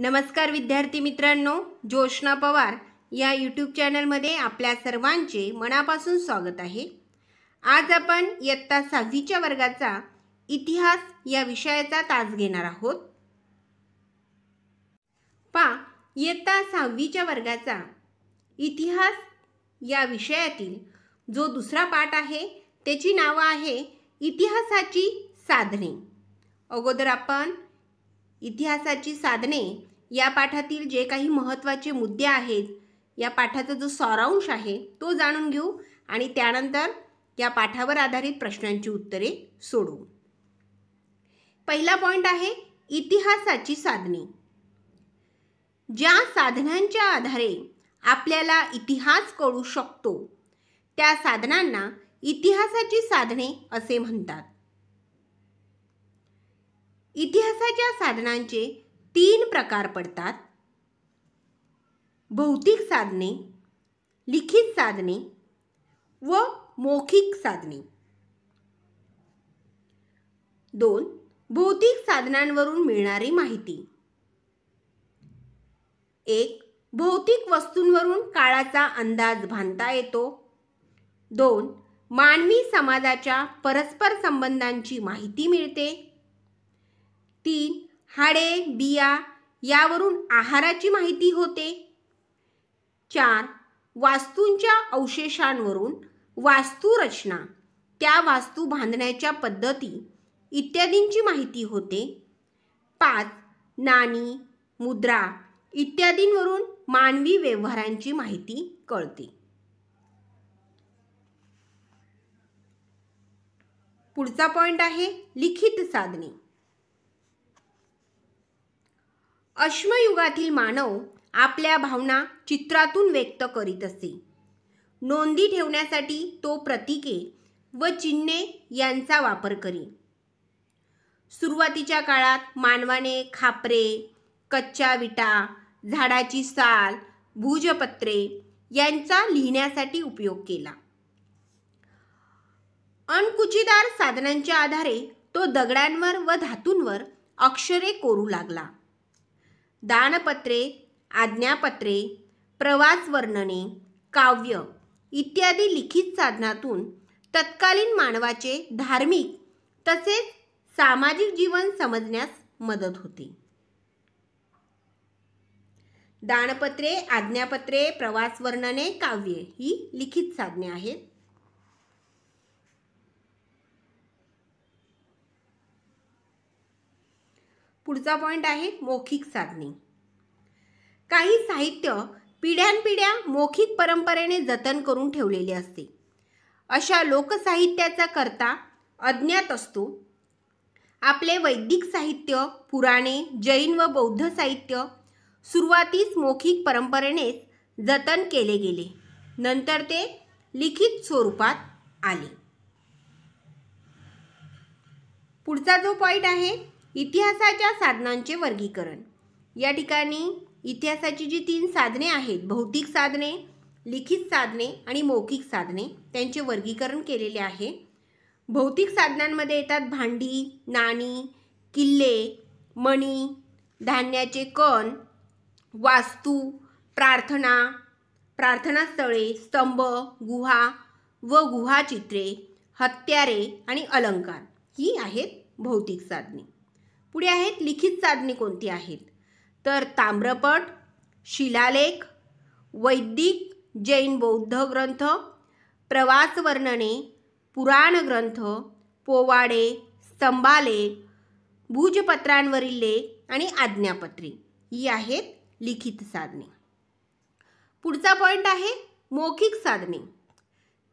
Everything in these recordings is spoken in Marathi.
नमस्कार विद्यार्थी मित्रांनो, जोशना पवार या यूट्यूब चॅनलमध्ये आपल्या सर्वांचे मनापासून स्वागत आहे। आज आपण इयत्ता 6वीच्या वर्गाचा इतिहास या विषयाचा तास घेणार आहोत। इयत्ता 6वीच्या वर्गाचा इतिहास या विषयातील जो दुसरा पाठ आहे त्याची नाव आहे इतिहासाची साधने। अगोदर आपण इतिहासाची साधने या पाठातील जे काही महत्त्वाचे मुद्दे आहेत, या पाठाचा जो सारांश आहे तो जाणून घेऊ आणि त्यानंतर या पाठावर आधारित प्रश्नांची उत्तरे सोडवू। पहिला पॉइंट आहे इतिहासाची साधने। ज्या साधनांच्या आधारे आपल्याला इतिहास कळू शकतो त्या साधनांना इतिहासाची साधने असे म्हणतात। इतिहासाच्या साधनांचे 3 प्रकार पडतात: भौतिक साधने, लिखित साधने व मौखिक साधने। 2. भौतिक साधनांवरून मिळणारी माहिती। 1. भौतिक वस्तूंवरून काळाचा अंदाज बांधता येतो। 2. मानवी समाजाच्या परस्पर संबंधांची माहिती मिळते। 3. हाडे, बिया यावरून आहाराची माहिती होते। 4. वास्तूंच्या अवशेषांवरून वास्तुरचना, त्या वास्तू बांधण्याच्या पद्धती इत्यादींची माहिती होते। 5. नाणी, मुद्रा इत्यादींवरून मानवी व्यवहारांची माहिती कळते। पुढचा पॉइंट आहे लिखित साधने। अश्मयुगातील मानव आपल्या भावना चित्रातून व्यक्त करीत असे। नोंदी ठेवण्यासाठी तो प्रतीके व चिन्हे यांचा वापर करी। सुरुवातीच्या काळात मानवाने खापरे, कच्च्या विटा, झाडाची साल, भूजपत्रे यांचा लिहिण्यासाठी उपयोग केला। अणकुचीदार साधनांच्या आधारे तो दगडांवर व धातूंवर अक्षरे कोरू लागला। दानपत्रे, आज्ञापत्रे, प्रवास वर्णने, काव्य इत्यादी लिखित साधनातून तत्कालीन मानवाचे धार्मिक तसेच सामाजिक जीवन समजण्यास मदत होते। दानपत्रे, आज्ञापत्रे, प्रवास वर्णने, काव्य ही लिखित साधने आहेत। पुढचा पॉइंट आहे मौखिक साधने। काही साहित्य पिढ्यानपिढ्या मौखिक परंपरेने जतन करून ठेवलेले असते। अशा लोकसाहित्याचा कर्ता अज्ञात असतो। आपले वैदिक साहित्य, पुराणे, जैन व बौद्ध साहित्य सुरुवातीस मौखिक परंपरेनेच जतन केले गेले, नंतर ते लिखित स्वरूपात आले। पुढचा जो पॉइंट आहे इतिहासाच्या साधनांचे वर्गीकरण। या ठिकाणी इतिहासाची जी 3 साधने आहेत, भौतिक साधने, लिखित साधने आणि मौखिक साधने, त्यांचे वर्गीकरण केलेले आहे। भौतिक साधनांमध्ये येतात भांडी, नाणी, किल्ले, मणी, धान्याचे कण, वास्तू, प्रार्थनास्थळे, स्तंभ, गुहा व गुहाचित्रे, हत्यारे आणि अलंकार ही आहेत भौतिक साधने। पुढे आहेत लिखित साधने कोणती आहेत, तर ताम्रपट, शिलालेख, वैदिक जैन बौद्ध ग्रंथ, प्रवास वर्णने, पुराण ग्रंथ, पोवाडे, स्तंभालेख, भूजपत्रांवरील लेख आणि आज्ञापत्रे ही आहेत लिखित साधने। पुढचा पॉइंट आहे मौखिक साधने।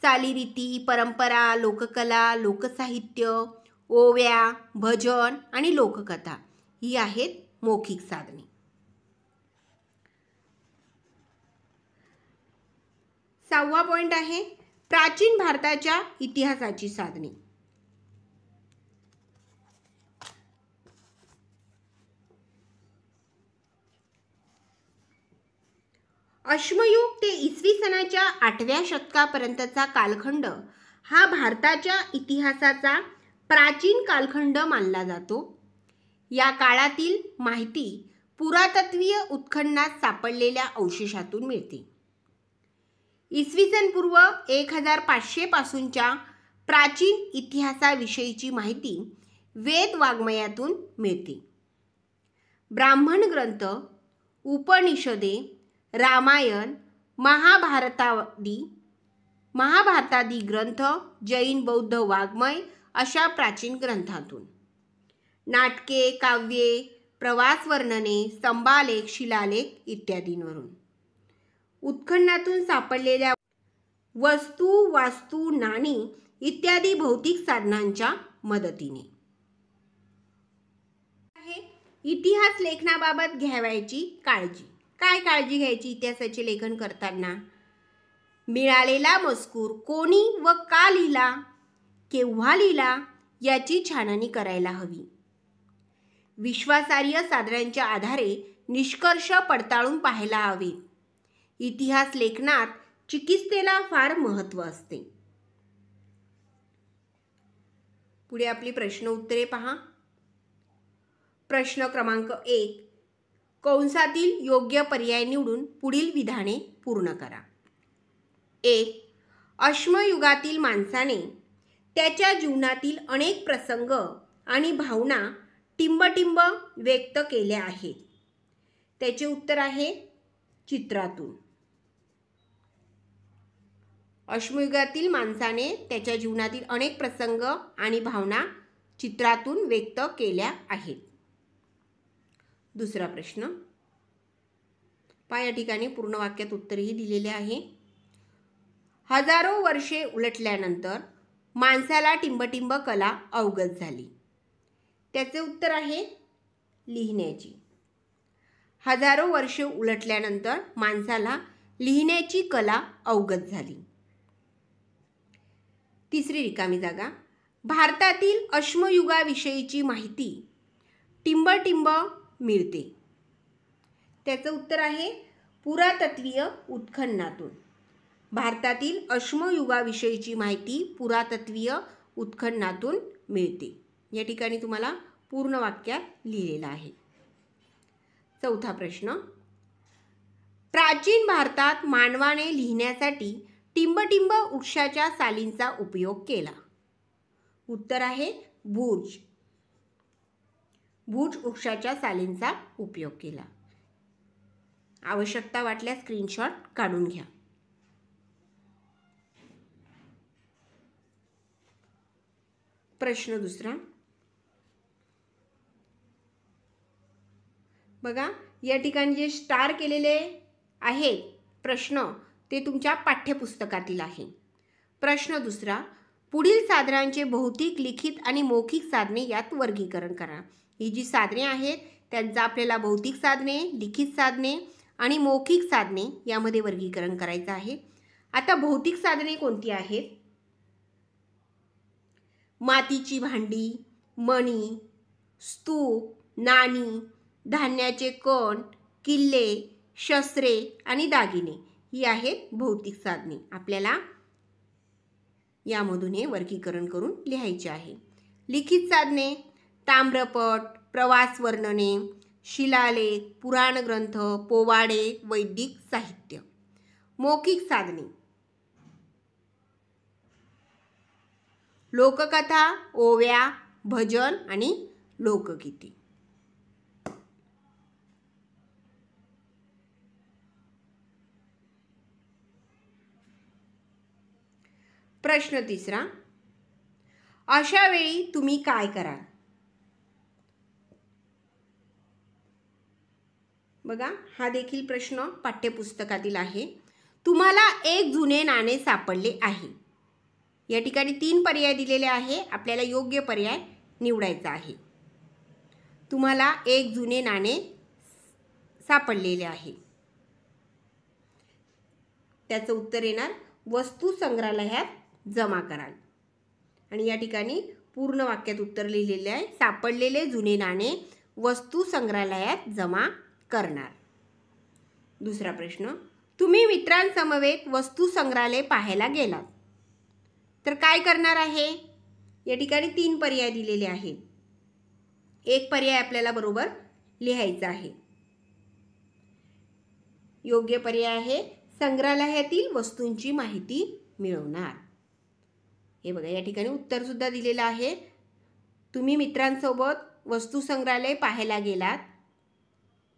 चालीरीती, परंपरा, लोककला, लोकसाहित्य, ओव्या, भजन आणि लोककथा ही आहेत मौखिक साधने। सहावा पॉइंट आहे प्राचीन भारताच्या इतिहासाची साधने। अश्मयुग ते इसवी सनाच्या 8व्या शतकापर्यंतचा कालखंड हा भारताच्या इतिहासाचा प्राचीन कालखंड मानला जातो। या काळातील माहिती पुरातत्वीय उत्खननात सापडलेल्या अवशेषातून मिळते. इसवी सन पूर्व 1500 पासूनच्या प्राचीन इतिहासाविषयीची माहिती वेद वाङ्मयातून मिळते. ब्राह्मण ग्रंथ, उपनिषदे, रामायण, महाभारतादी ग्रंथ, जैन बौद्ध वाङ्मय अशा प्राचीन ग्रंथातून, नाटके, काव्ये, प्रवास वर्णने, स्तंभालेख, शिलालेख इत्यादींवरून, उत्खननातून सापडलेल्या वस्तू, वास्तू, नाणी इत्यादी भौतिक साधनांच्या मदतीने. इतिहास लेखनाबाबत घ्यावयाची काळजी. काय काळजी घ्यायची इतिहासाचे लेखन करताना? मिळालेला मजकूर कोणी व का लिहिला, केव्हा लिहिला याची छाननी करायला हवी. विश्वासार्ह साधनांच्या आधारे निष्कर्ष पडताळून पाहायला हवे. इतिहास लेखनात चिकित्सेला फार महत्त्व असते. पुढे आपली प्रश्न उत्तरे पहा. प्रश्न क्रमांक 1, कंसातील योग्य पर्याय निवडून पुढील विधाने पूर्ण करा. 1. अश्मयुगातील माणसाने त्याच्या जीवनातील अनेक प्रसंग आणि भावना टिंबटिंब व्यक्त केल्या आहेत. त्याचे उत्तर आहे चित्रातून. अश्मयुगातील माणसाने त्याच्या जीवनातील अनेक प्रसंग आणि भावना चित्रातून व्यक्त केल्या आहेत. दुसरा प्रश्न पहा, या ठिकाणी पूर्ण वाक्यात उत्तरही दिलेले आहे. हजारो वर्षे उलटल्यानंतर माणसाला टिंबटिंब कला अवगत झाली. त्याचे उत्तर आहे लिहिण्याची. हजारो वर्षे उलटल्यानंतर माणसाला लिहिण्याची कला अवगत झाली. तिसरी रिकामी जागा. भारतातील अश्मयुगाविषयीची माहिती टिंबटिंब मिळते. त्याचं उत्तर आहे पुरातत्वीय उत्खननातून. भारतातील अश्मयुगाविषयीची माहिती पुरातत्वीय उत्खननातून मिळते. या ठिकाणी तुम्हाला पूर्ण वाक्यात लिहिलेलं आहे. चौथा प्रश्न. प्राचीन भारतात मानवाने लिहिण्यासाठी टिंबटिंब वृक्षाच्या सालींचा उपयोग केला. उत्तर आहे भुज. भुज वृक्षाच्या सालींचा उपयोग केला. आवश्यकता वाटल्यास स्क्रीनशॉट काढून घ्या. प्रश्न दुसरा बघा. या ठिकाणी जे स्टार केलेले आहेत प्रश्न ते तुमच्या पाठ्यपुस्तकातील आहे. प्रश्न दुसरा. पुढील साधनांचे भौतिक, लिखित आणि मौखिक साधने यात वर्गीकरण करा. ही जी साधने आहेत त्यांचं आपल्याला भौतिक साधने, लिखित साधने आणि मौखिक साधने यामध्ये वर्गीकरण करायचं आहे. आता भौतिक साधने कोणती आहेत? मातीची भांडी, मणी, स्तूप, नाणी, धान्याचे कण, किल्ले, शस्त्रे आणि दागिने ही आहेत भौतिक साधने. आपल्याला यामधून हे वर्गीकरण करून लिहायचे आहे. लिखित साधने ताम्रपट, प्रवास वर्णने, शिलालेख, पुराण ग्रंथ, पोवाडे, वैदिक साहित्य. मौखिक साधने लोककथा, ओव्या, भजन आणि लोकगीते. प्रश्न तिसरा. अशा वेळी तुम्ही काय कराल? बघा, हा देखील प्रश्न पाठ्यपुस्तकातील आहे. तुम्हाला एक जुने नाणे सापडले आहे. या ठिकाणी 3 पर्याय दिलेले आहे. आपल्याला योग्य पर्याय निवडायचा आहे. तुम्हाला एक जुने नाणे सापडलेले आहे. त्याचं उत्तर येणार वस्तू संग्रहालयात जमा कराल. आणि या ठिकाणी पूर्ण वाक्यात उत्तर लिहिलेले आहे. सापडलेले जुने नाणे वस्तू संग्रहालयात जमा करणार. दुसरा प्रश्न. तुम्ही मित्रांसमवेत वस्तू संग्रहालय पाहायला गेलात तर काय करणार आहे? या ठिकाणी 3 पर्याय दिलेले आहेत. एक पर्याय आपल्याला बरोबर लिहायचा आहे. योग्य पर्याय आहे संग्रहालयातील वस्तूंची माहिती मिळवणार. हे बघा या ठिकाणी उत्तर सुद्धा दिलेलं आहे. तुम्ही मित्रांसोबत वस्तू संग्रहालय पाहायला गेलात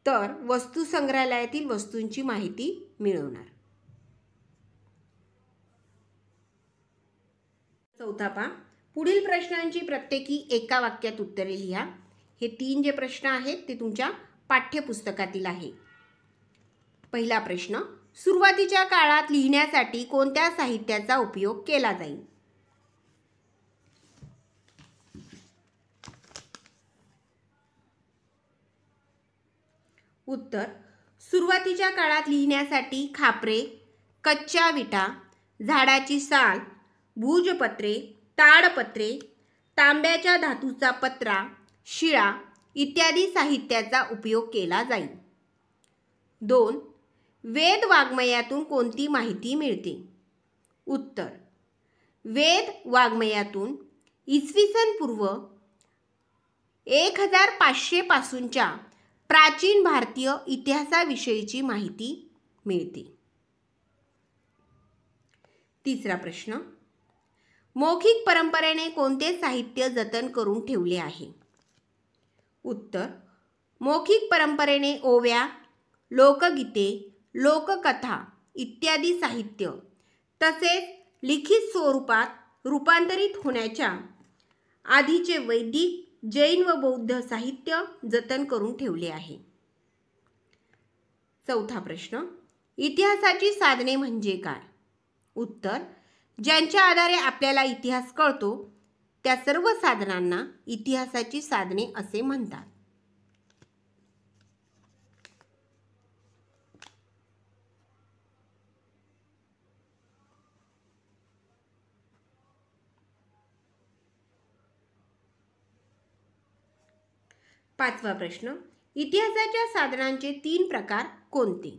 तर वस्तू संग्रहालयातील वस्तूंची माहिती मिळवणार. चौथा पहा, पुढील प्रश्नांची प्रत्येकी एका वाक्यात उत्तरे लिहा. हे 3 जे प्रश्न आहेत ते तुमच्या पाठ्यपुस्तकातील आहे. पहिला प्रश्न, सुरुवातीच्या काळात लिहिण्यासाठी कोणत्या साहित्याचा उपयोग केला जाईल? उत्तर, सुरुवातीच्या काळात लिहिण्यासाठी खापरे, कच्च्या विटा, झाडाची साल, भूजपत्रे, ताडपत्रे, तांब्याच्या धातूचा पत्रा, शिळा इत्यादी साहित्याचा उपयोग केला जाईल. 2. वेद वाङ्मयातून कोणती माहिती मिळते? उत्तर, वेद वाङ्मयातून इसवी सन पूर्व 1500 पासूनच्या प्राचीन भारतीय इतिहासाविषयीची माहिती मिळते. तिसरा प्रश्न, मौखिक परंपरेने कोणते साहित्य जतन करून ठेवले आहे? उत्तर, मौखिक परंपरेने ओव्या, लोकगीते, लोककथा इत्यादी साहित्य तसेच लिखित स्वरूपात रूपांतरित होण्याच्या आधीचे वैदिक, जैन व बौद्ध साहित्य जतन करून ठेवले आहे. चौथा प्रश्न, इतिहासाची साधने म्हणजे काय? उत्तर, ज्यांच्या आधारे आपल्याला इतिहास कळतो त्या सर्व साधनांना इतिहासाची साधने असे म्हणतात. पाचवा प्रश्न, इतिहासाच्या साधनांचे 3 प्रकार कोणते?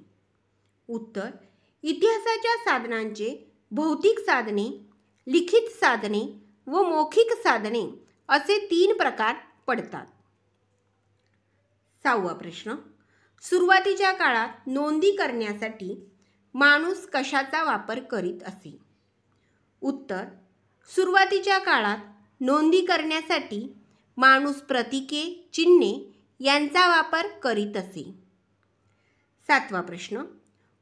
उत्तर, इतिहासाच्या साधनांचे भौतिक साधने, लिखित साधने व मौखिक साधने असे 3 प्रकार पडतात. 6वा प्रश्न, सुरुवातीच्या काळात नोंदी करण्यासाठी माणूस कशाचा वापर करीत असे? उत्तर, सुरुवातीच्या काळात नोंदी करण्यासाठी माणूस प्रतीके, चिन्हे यांचा वापर करीत असे. 7वा प्रश्न,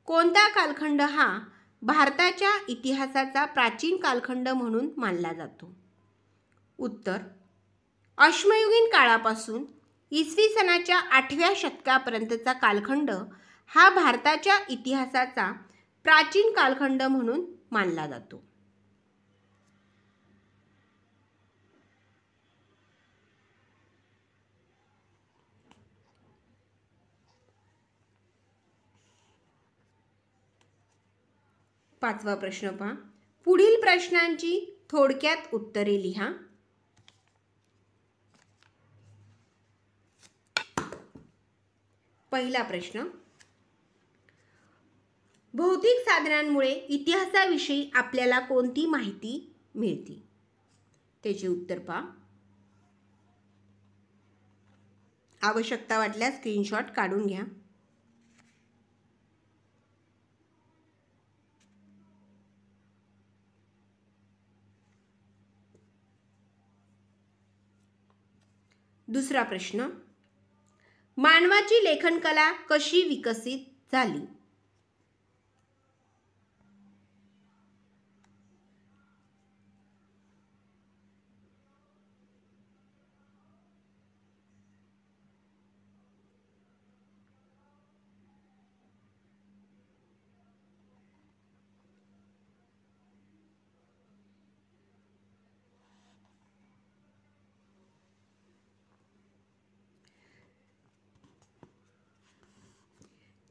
कोणता कालखंड हा भारताच्या इतिहासाचा प्राचीन कालखंड म्हणून मानला जातो? उत्तर, अश्मयुगीन काळापासून इसवी सनाच्या 8व्या शतकापर्यंतचा कालखंड हा भारताच्या इतिहासाचा प्राचीन कालखंड म्हणून मानला जातो. पाचवा प्रश्न पहा, पुढील प्रश्नांची थोडक्यात उत्तरे लिहा. पहिला प्रश्न, भौतिक साधनांमुळे इतिहासाविषयी आपल्याला कोणती माहिती मिळते? त्याचे उत्तर पहा. आवश्यकता वाटल्यास स्क्रीनशॉट काढून घ्या. दुसरा प्रश्न, मानवाची लेखनकला कशी विकसित झाली?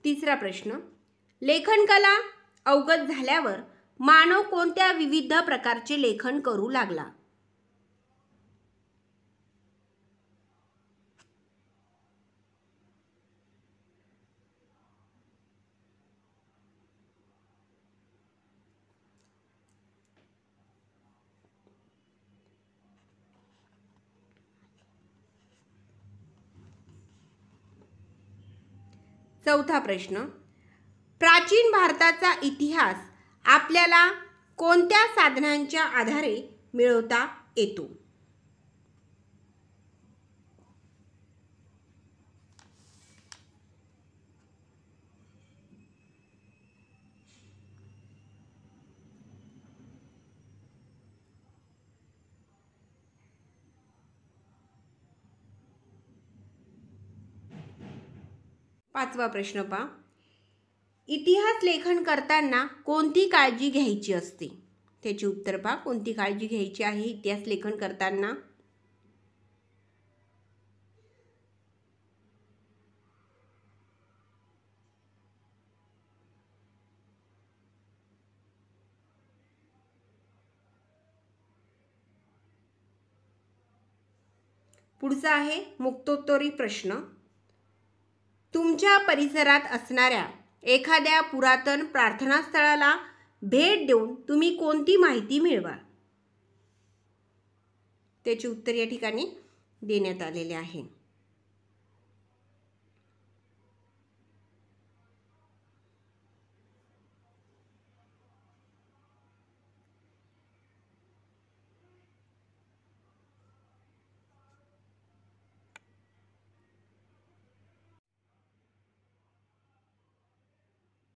तिसरा प्रश्न, लेखनकला अवगत झाल्यावर मानव कोणत्या विविध प्रकारचे लेखन करू लागला? चौथा प्रश्न, प्राचीन भारताचा इतिहास आपल्याला कोणत्या साधनांच्या आधारे मिळवता येतो? पाचवा प्रश्न पहा. इतिहास लेखन करताना कोणती काळजी घ्यायची असते? त्याची उत्तर पहा. कोणती काळजी घ्यायची आहे इतिहास लेखन करताना? पुढचा आहे मुक्तोत्तरी प्रश्न. तुमच्या परिसरात असणाऱ्या एखाद्या पुरातन प्रार्थनास्थळाला भेट देऊन तुम्ही कोणती माहिती मिळवाल? त्याचे उत्तर या ठिकाणी देण्यात आलेले आहे.